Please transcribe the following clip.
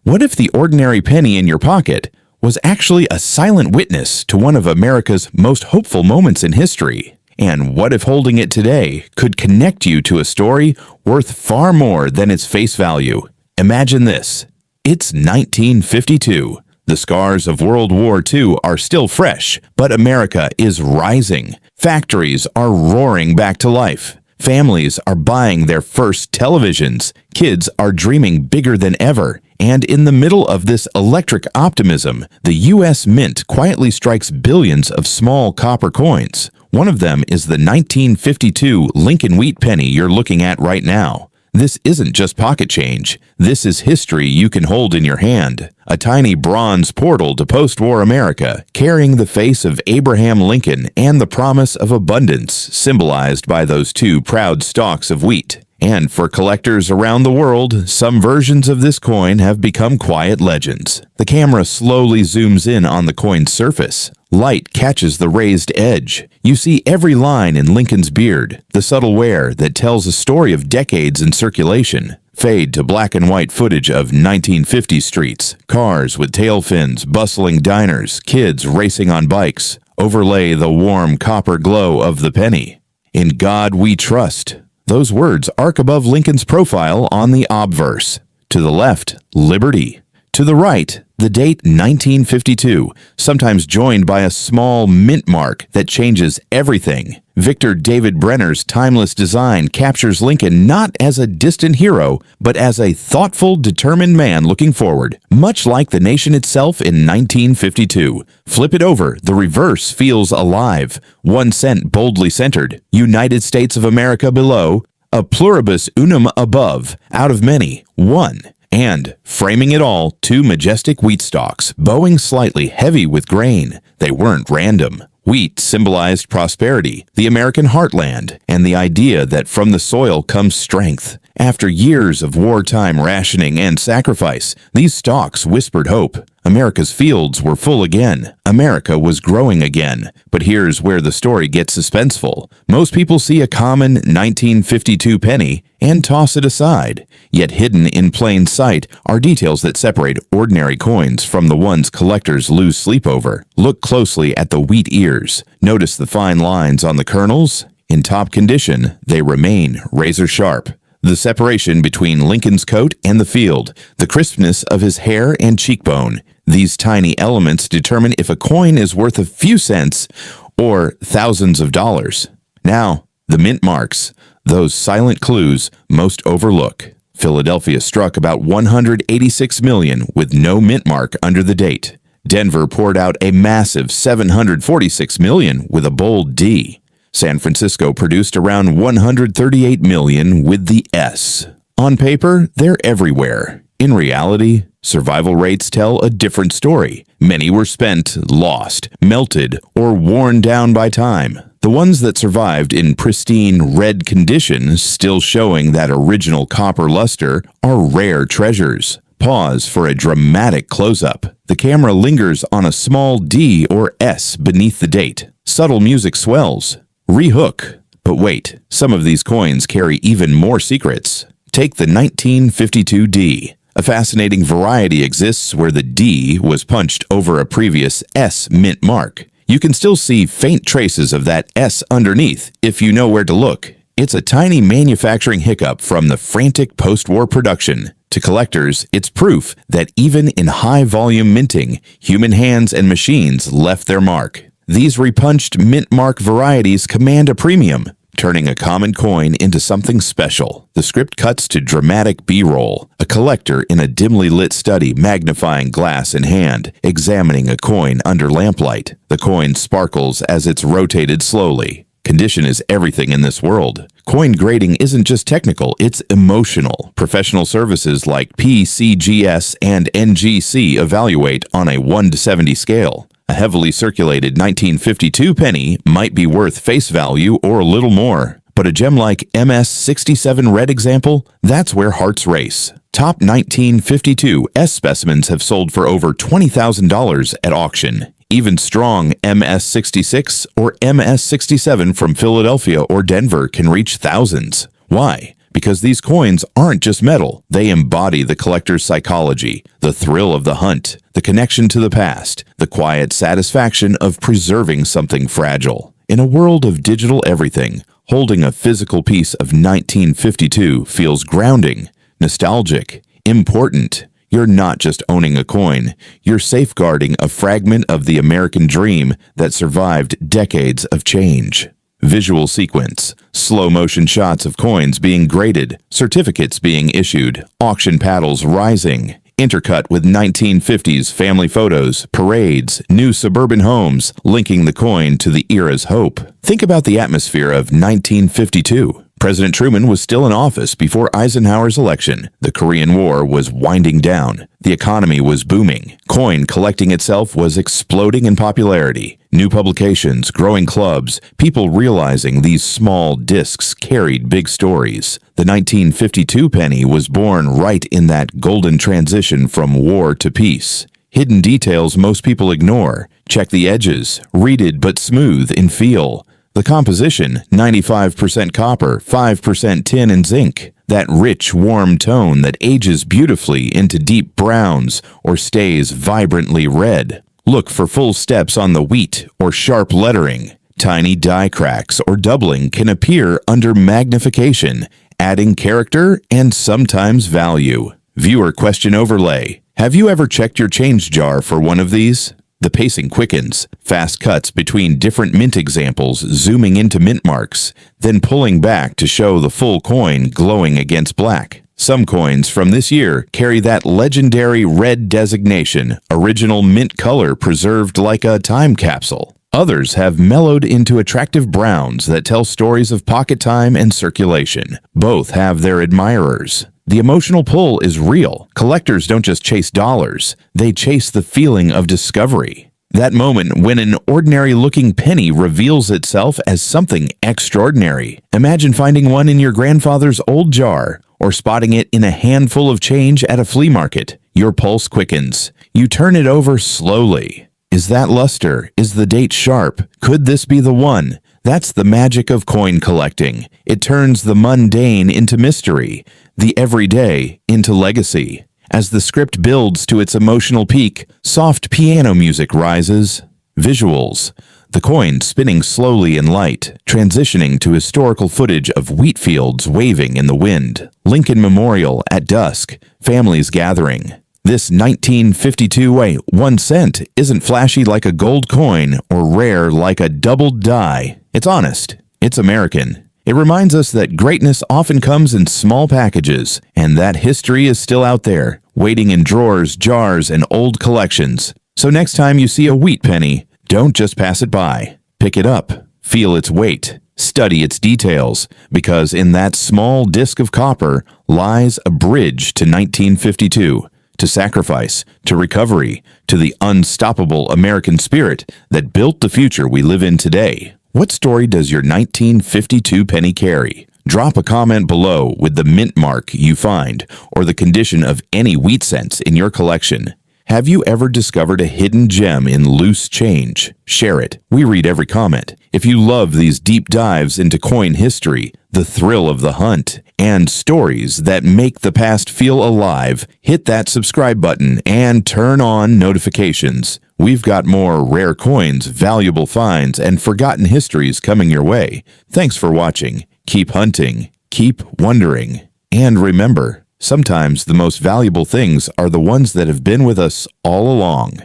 What if the ordinary penny in your pocket was actually a silent witness to one of America's most hopeful moments in history? And what if holding it today could connect you to a story worth far more than its face value? Imagine this. It's 1952. The scars of World War II are still fresh, but America is rising. Factories are roaring back to life. Families are buying their first televisions. Kids are dreaming bigger than ever. And in the middle of this electric optimism, the U.S. Mint quietly strikes billions of small copper coins. One of them is the 1952 Lincoln Wheat penny you're looking at right now. This isn't just pocket change. This is history you can hold in your hand. A tiny bronze portal to post-war America, carrying the face of Abraham Lincoln and the promise of abundance, symbolized by those two proud stalks of wheat. And for collectors around the world, some versions of this coin have become quiet legends. The camera slowly zooms in on the coin's surface. Light catches the raised edge. You see every line in Lincoln's beard, the subtle wear that tells a story of decades in circulation. Fade to black and white footage of 1950 streets, cars with tail fins, bustling diners, kids racing on bikes. Overlay the warm copper glow of the penny. In God we trust. Those words arc above Lincoln's profile on the obverse. To the left, liberty. To the right, the date 1952, sometimes joined by a small mint mark that changes everything. Victor David Brenner's timeless design captures Lincoln not as a distant hero, but as a thoughtful, determined man looking forward, much like the nation itself in 1952. Flip it over, the reverse feels alive. 1 cent boldly centered, United States of America below, a pluribus unum above, out of many, one. And, framing it all, 2 majestic wheat stalks, bowing slightly heavy with grain. They weren't random. Wheat symbolized prosperity, the American heartland, and the idea that from the soil comes strength. After years of wartime rationing and sacrifice, these stalks whispered hope. America's fields were full again. America was growing again. But here's where the story gets suspenseful. Most people see a common 1952 penny and toss it aside. Yet hidden in plain sight are details that separate ordinary coins from the ones collectors lose sleep over. Look closely at the wheat ears. Notice the fine lines on the kernels. In top condition, they remain razor sharp. The separation between Lincoln's coat and the field, the crispness of his hair and cheekbone. These tiny elements determine if a coin is worth a few cents or thousands of dollars. Now, the mint marks, those silent clues most overlook. Philadelphia struck about 186 million with no mint mark under the date. Denver poured out a massive 746 million with a bold D. San Francisco produced around 138 million with the S. On paper, they're everywhere. In reality, survival rates tell a different story. Many were spent, lost, melted, or worn down by time. The ones that survived in pristine red condition, still showing that original copper luster, are rare treasures. Pause for a dramatic close-up. The camera lingers on a small D or S beneath the date. Subtle music swells. Rehook. But wait, some of these coins carry even more secrets. Take the 1952 D. A fascinating variety exists where the D was punched over a previous S mint mark. You can still see faint traces of that S underneath if you know where to look. It's a tiny manufacturing hiccup from the frantic post-war production. To collectors, it's proof that even in high-volume minting, human hands and machines left their mark. These repunched mint mark varieties command a premium, turning a common coin into something special. The script cuts to dramatic B-roll, a collector in a dimly lit study magnifying glass in hand, examining a coin under lamplight. The coin sparkles as it's rotated slowly. Condition is everything in this world. Coin grading isn't just technical, it's emotional. Professional services like PCGS and NGC evaluate on a 1 to 70 scale. A heavily circulated 1952 penny might be worth face value or a little more. But a gem like MS-67 red example, that's where hearts race. Top 1952 S specimens have sold for over $20,000 at auction. Even strong MS-66 or MS-67 from Philadelphia or Denver can reach thousands. Why? because these coins aren't just metal. They embody the collector's psychology, the thrill of the hunt, the connection to the past, the quiet satisfaction of preserving something fragile. In a world of digital everything, holding a physical piece of 1952 feels grounding, nostalgic, important. You're not just owning a coin, you're safeguarding a fragment of the American dream that survived decades of change. Visual sequence, slow-motion shots of coins being graded, certificates being issued, auction paddles rising, intercut with 1950s family photos, parades, new suburban homes, linking the coin to the era's hope. Think about the atmosphere of 1952. President Truman was still in office before Eisenhower's election. The Korean War was winding down. The economy was booming. Coin collecting itself was exploding in popularity. New publications, growing clubs, people realizing these small discs carried big stories. The 1952 penny was born right in that golden transition from war to peace. Hidden details most people ignore. Check the edges, reeded but smooth in feel. The composition, 95% copper, 5% tin and zinc. That rich, warm tone that ages beautifully into deep browns or stays vibrantly red. Look for full steps on the wheat or sharp lettering. Tiny die cracks or doubling can appear under magnification, adding character and sometimes value. Viewer question overlay. Have you ever checked your change jar for one of these? The pacing quickens, fast cuts between different mint examples zooming into mint marks, then pulling back to show the full coin glowing against black. Some coins from this year carry that legendary red designation, original mint color preserved like a time capsule. Others have mellowed into attractive browns that tell stories of pocket time and circulation. Both have their admirers. The emotional pull is real. Collectors don't just chase dollars, they chase the feeling of discovery. That moment when an ordinary-looking penny reveals itself as something extraordinary. Imagine finding one in your grandfather's old jar, or spotting it in a handful of change at a flea market. Your pulse quickens. You turn it over slowly. Is that luster? Is the date sharp? Could this be the one? That's the magic of coin collecting. It turns the mundane into mystery, the everyday into legacy. As the script builds to its emotional peak, soft piano music rises. Visuals. The coin spinning slowly in light, transitioning to historical footage of wheat fields waving in the wind. Lincoln Memorial at dusk, families gathering. This 1952 1 cent isn't flashy like a gold coin or rare like a doubled die. It's honest. It's American. It reminds us that greatness often comes in small packages, and that history is still out there, waiting in drawers, jars, and old collections. So next time you see a wheat penny, don't just pass it by. Pick it up, feel its weight, study its details, because in that small disc of copper lies a bridge to 1952, to sacrifice, to recovery, to the unstoppable American spirit that built the future we live in today. What story does your 1952 penny carry? Drop a comment below with the mint mark you find or the condition of any wheat cents in your collection. Have you ever discovered a hidden gem in loose change? Share it. We read every comment. If you love these deep dives into coin history, the thrill of the hunt, and stories that make the past feel alive, hit that subscribe button and turn on notifications. We've got more rare coins, valuable finds, and forgotten histories coming your way. Thanks for watching. Keep hunting. Keep wondering. And remember, sometimes the most valuable things are the ones that have been with us all along.